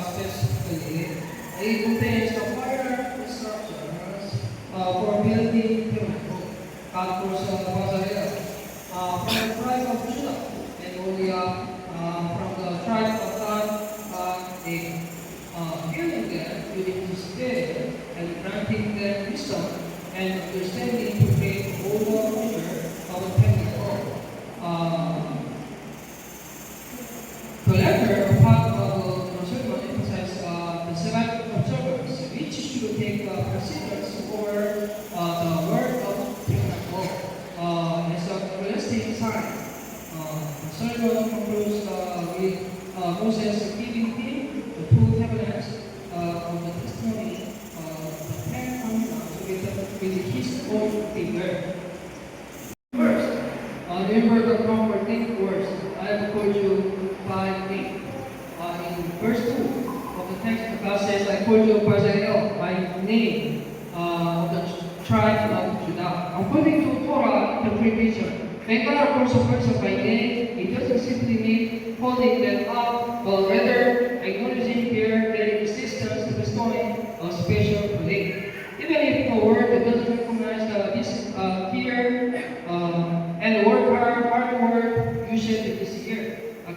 specifically, it contains the fire instructions for building temple. God calls Bazalel from the tribe of Judah, and Uriah from the tribe of Dan, they healing them with his spirit and granting them wisdom and understanding to make all the order of the temple. The latter part of the sermon emphasizes the Sabbath observance, which should take precedence over the word of tabernacle as a everlasting sign. The sermon concludes with Moses giving him the two tablets of the testimony, the Ten Commandments, with his own finger. First, remember the comforting words. I have told you by name. In verse 2 of the text, God says, I called you Bazalel by name of the tribe of Judah. According to Torah interpretation, when God calls a person by name, it doesn't simply mean calling them out, but rather acknowledging their very existence, bestowing a special name. Even if the word doesn't recognize this here, and the word hard word used this here.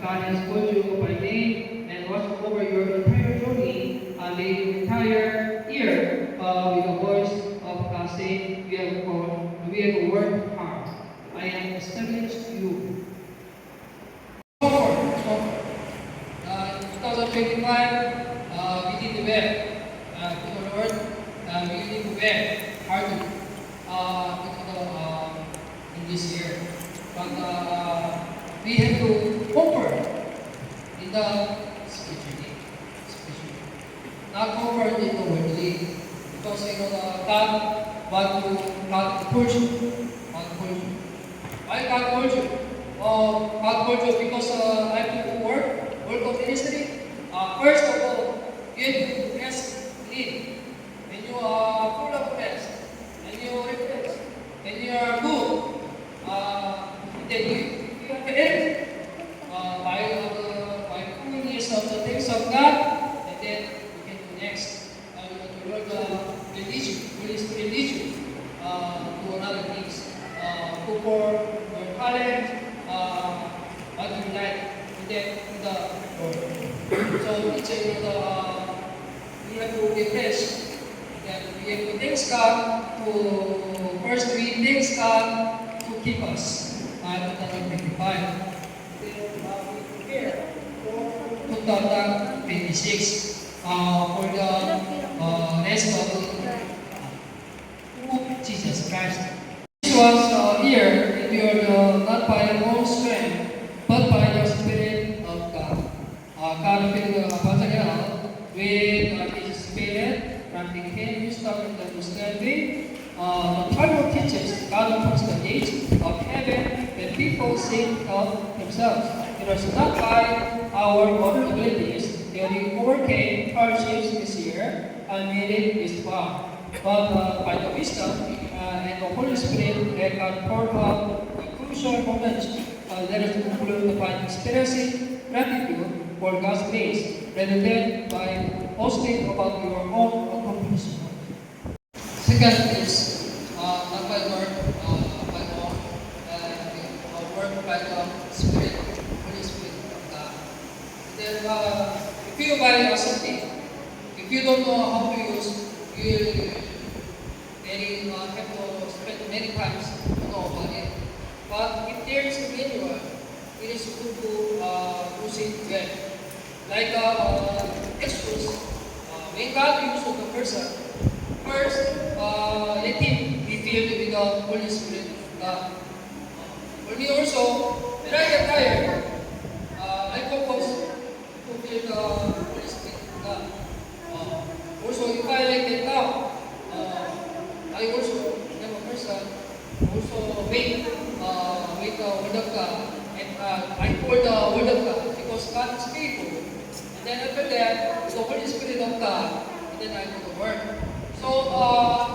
God has called you by name and watched over your entire journey and the entire year with the voice of God saying, we have worked hard. I am established you. Comfort. In 2025, we did well. To the Lord, we did well. Hard in this year. But we have to comfort in the spiritually. Not comfort in the worldly. Because God calls you. Why God calls you? God calls you because I have to work of ministry. First of all, you have to rest clean. When you are full of rest, and you refresh, and you are good, then you have energy by fullness of the things of God, and then you can do next. The Lord will lead you to another things. Go for your talent, what you like, and then in the Lord. So it's we have to refresh. Then we have to thank God first we thank God to keep us. 2025. Then we prepare for 2026 for the rest of Jesus Christ. This was a year that we are not by our own strength, but by the Spirit of God. God filled Bazalel with His Spirit, granting him wisdom and understanding. The Bible teaches God comes the age of heaven when people think of themselves. It was not by our own abilities that we overcame hardships this year and made it this far, but by the wisdom and the Holy Spirit that God poured out the crucial moments. Let us conclude by experiencing gratitude for God's grace rather than by boasting about your own accomplishment. Second is not by word, by law, work by the Spirit, Holy Spirit of God. Then, if you buy something, if you don't know how to use, you will have to spend many times to know about it. But if there is a manual, it is good to use it well. Like Exodus, when God uses the person, first let him be filled with the Holy Spirit of God. For me also, when I get tired, I focus to feel the Holy Spirit of God. Also, if I like it down, I also am a person also wait the Word of God, and I pour the Word of God because God is faithful. And then after that, the Holy Spirit of God, and then I do the work. So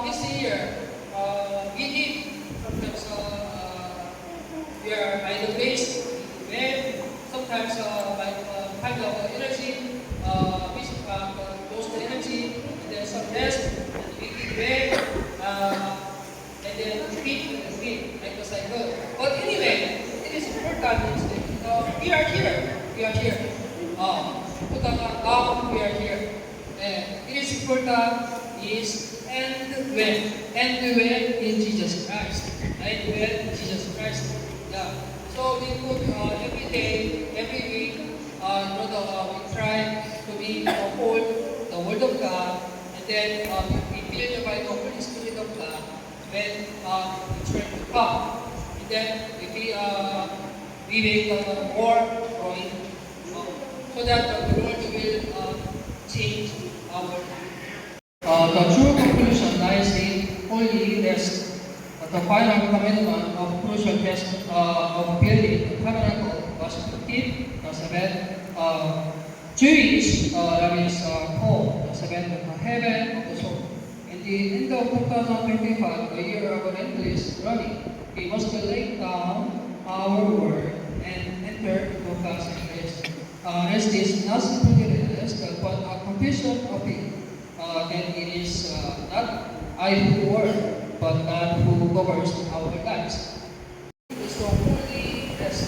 this year, we need sometimes we are by the grace, we sometimes by kind of energy, rest, and we keep back, and then repeat, like the cycle. But anyway, it is important is that we are here. We are here. Put down, we are here. And it is important is and when in Jesus Christ. And when in Jesus Christ. Yeah. So we put every day, every week, we try to be hold the Word of God, and then we feel by the Holy Spirit of God when we try to come. And then we make more growing, so that the Lord will change our life. The true conclusion lies in only rest. The final commandment of crucial test of building the tabernacle was to keep the seventh Jewish, that is home, the seventh heaven of the soul. In the end of 2025, the year of our end is running. We must lay down our word and enter into God's rest. Rest is not simply rest, but a confession of it. Then it is not I who work, but God who governs our lives. So fully rest,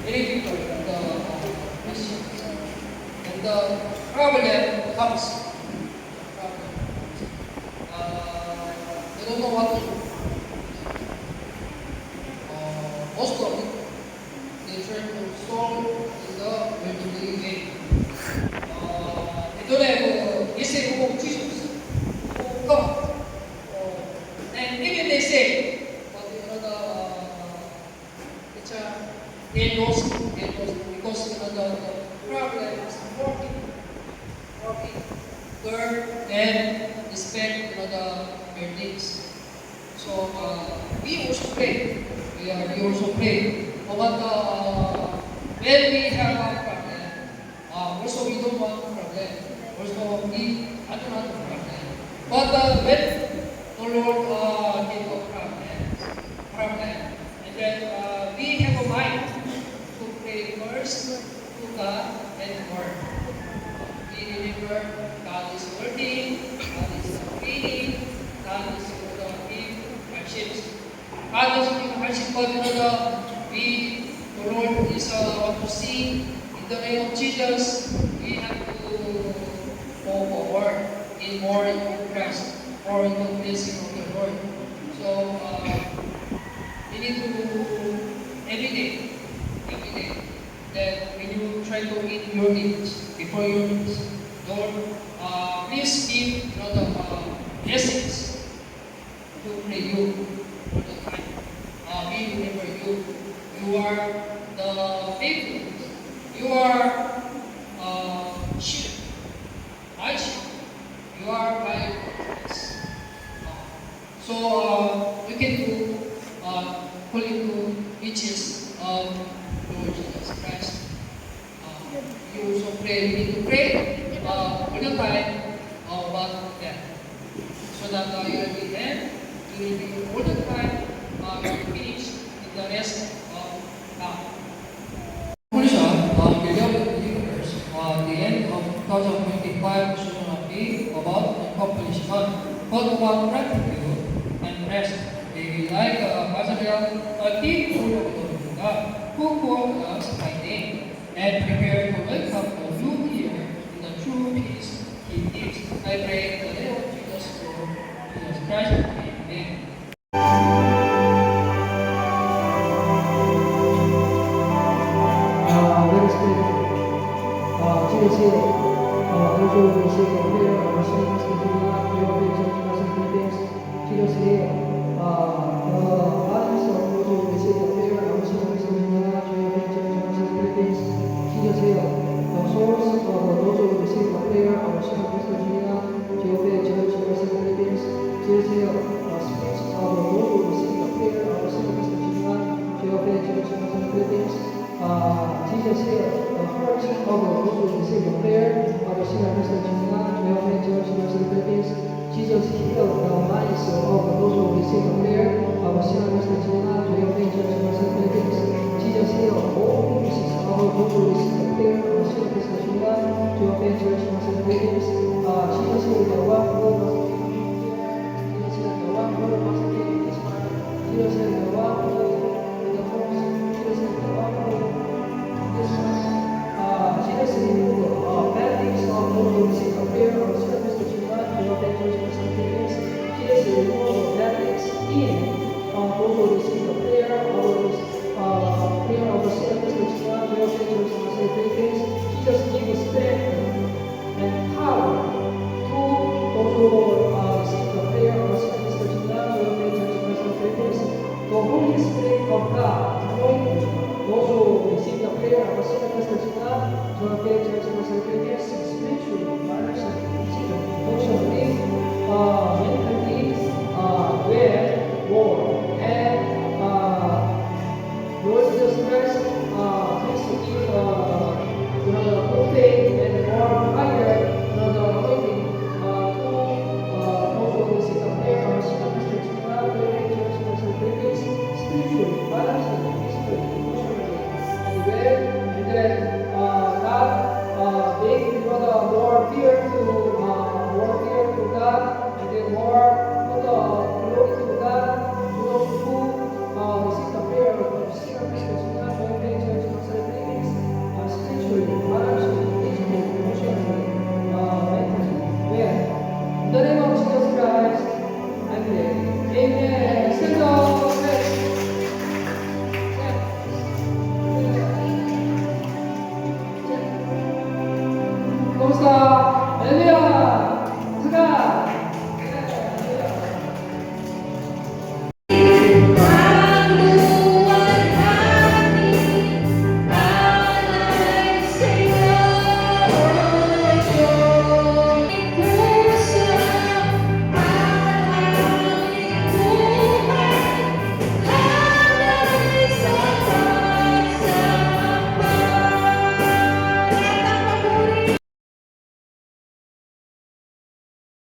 very people in the Christians. And the problem comes. They don't know what to do. Most of it, they try to solve in the very way. They don't have essay of Jesus. God. And even they say, but they lost because the problem is working good and respect their needs. So we also pray. We also pray. But when we have a problem, also we don't want problem. Also we I don't want a problem. But when the Lord gave a problem, and then we have a mind to pray first to God and Word. We remember God is working, God is feeding, God is giving hardships. God is giving hardship, but the Lord is want to see in the name of Jesus. We have to go forward in more in Christ or in the blessing of the Lord. So we need to do every day, that when you try to meet your needs, before your needs, Lord, please give the blessings to pray you all the time. We remember you. You are the faithful. You are sheep. My sheep. You are my prophets. So you can do according to riches of Lord Jesus Christ. You also pray. You need to pray all the time about that, so that you will be there. You will be all the time finished in the rest of God. Conclusion, beloved believers, the end of 2025 should not be about accomplishment, but about gratitude and rest. We like Pastor keep full of the God who called us by name and prepare to welcome the new year in the true peace He gives. I pray in the name of Jesus, Lord Jesus Christ. Amen. Let us pray. 这些都是一些为了我们生命的主啊，最后变成什么什么变，这就是bodies of those who receive the prayer of our Savior Jesus Christ,最后变成什么什么变，这就是the souls of those who receive the prayer of our Savior Jesus Christ, 最后变成什么什么变，这就是the speech of those who receive the prayer of our Savior Jesus Christ, 最后变成什么什么变。Jesus here, the heart of those who receive the prayer of the sinner Mr. Jesus, we all make church in the Philippines. Jesus healed the minds of those who receive the prayer of the sinner Mr. Jesus, we all make church in the Philippines. Jesus healed all pieces of those who receive the prayer of the sinner Mr. Jesus, we all make church in the Philippines. Jesus is the one who is the first. Jesus is the one who is Jesus is the bad things of those who receive the prayer of the Son of the Children, the Lord and Jesus Christ things. Jesus is the one of bad things in those who receive the prayer of the Son of the Children, the Lord and Jesus Christ things. Jesus gives strength and power to those who receive the prayer of the Son of the Children, the Lord and Jesus Christ things. The Holy Spirit of God anointing those who receive the prayer of the Son of the Children, the Lord and Jesus Christ things. Spiritually, financially, emotionally, mentally, with war and Lord Jesus Christ, please give more faith and more fire, the anointing to those who receive the prayer of the Son of the Children, the Lord Jesus Christ, spiritually, financially, physically, emotionally, and then God make more fear to God, and then more put glory to God, to those who receive the prayer of the Son of the Children, the Lord Jesus Christ, spiritually, financially, physically, emotionally, mentally. Well, in the name of Jesus Christ, I pray. Amen. Stand up. Kamusta? Hallelujah!